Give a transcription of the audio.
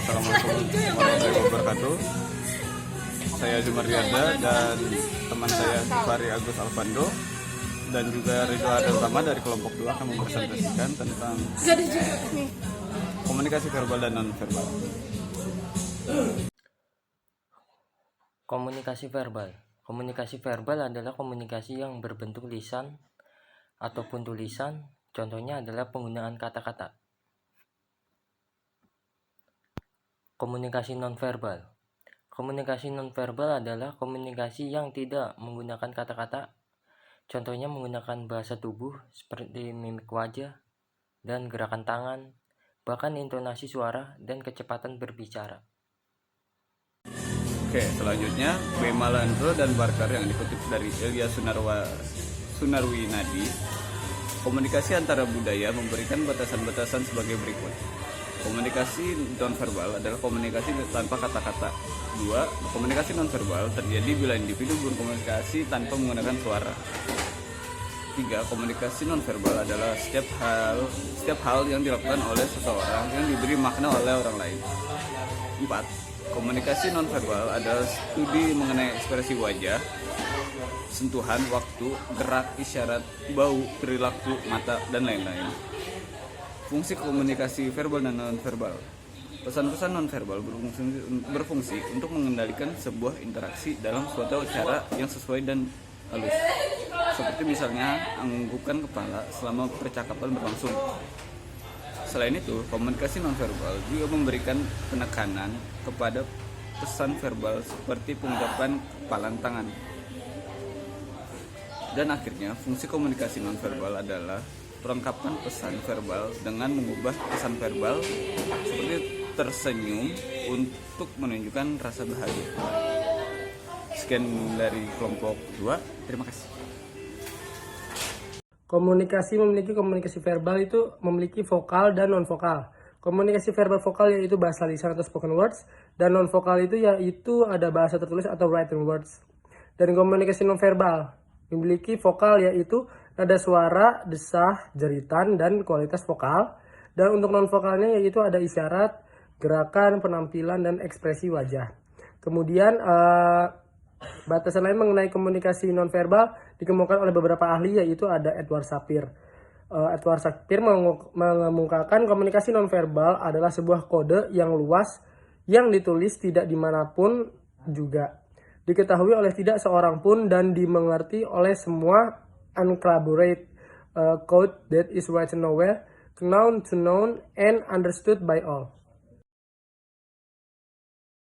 Assalamualaikum warahmatullahi wabarakatuh. Saya Jumar Riada dan teman saya Fari Agus Alvando dan juga Ridho Adel dari kelompok 2 akan mempresentasikan tentang komunikasi verbal dan non-verbal. Komunikasi verbal. Komunikasi verbal adalah komunikasi yang berbentuk lisan ataupun tulisan. Contohnya adalah penggunaan kata-kata. Komunikasi nonverbal. Komunikasi nonverbal adalah komunikasi yang tidak menggunakan kata-kata. Contohnya menggunakan bahasa tubuh seperti mimik wajah dan gerakan tangan, bahkan intonasi suara dan kecepatan berbicara. Oke, selanjutnya B. Malandro dan Barker yang dikutip dari Ilya Sunarwinadi. Komunikasi antara budaya memberikan batasan-batasan sebagai berikut. Komunikasi nonverbal adalah komunikasi tanpa kata-kata. 2. Komunikasi nonverbal terjadi bila individu berkomunikasi tanpa menggunakan suara. 3. Komunikasi nonverbal adalah setiap hal yang dilakukan oleh seseorang yang diberi makna oleh orang lain. 4. Komunikasi nonverbal adalah studi mengenai ekspresi wajah, sentuhan, waktu, gerak, isyarat, bau, perilaku, mata, dan lain-lain. Fungsi komunikasi verbal dan nonverbal. Pesan-pesan nonverbal berfungsi untuk mengendalikan sebuah interaksi dalam suatu cara yang sesuai dan halus. Seperti misalnya menganggukkan kepala selama percakapan berlangsung. Selain itu, komunikasi nonverbal juga memberikan penekanan kepada pesan verbal seperti pengungkapan kepalan tangan. Dan akhirnya, fungsi komunikasi nonverbal adalah perlengkapan pesan verbal dengan mengubah pesan verbal seperti tersenyum untuk menunjukkan rasa bahagia. Sekian dari kelompok 2, terima kasih. Komunikasi verbal itu memiliki vokal dan non-vokal. Komunikasi verbal vokal yaitu bahasa lisan atau spoken words, dan non-vokal itu yaitu ada bahasa tertulis atau written words. Dan komunikasi non-verbal memiliki vokal yaitu nada suara, desah, jeritan, dan kualitas vokal. Dan untuk non-vokalnya yaitu ada isyarat, gerakan, penampilan, dan ekspresi wajah. Kemudian batasan lain mengenai komunikasi nonverbal dikemukakan oleh beberapa ahli yaitu ada Edward Sapir. Edward Sapir mengemukakan komunikasi nonverbal adalah sebuah kode yang luas yang ditulis tidak dimanapun juga, diketahui oleh tidak seorang pun dan dimengerti oleh semua, uncollaborate code that is written nowhere, known to known and understood by all.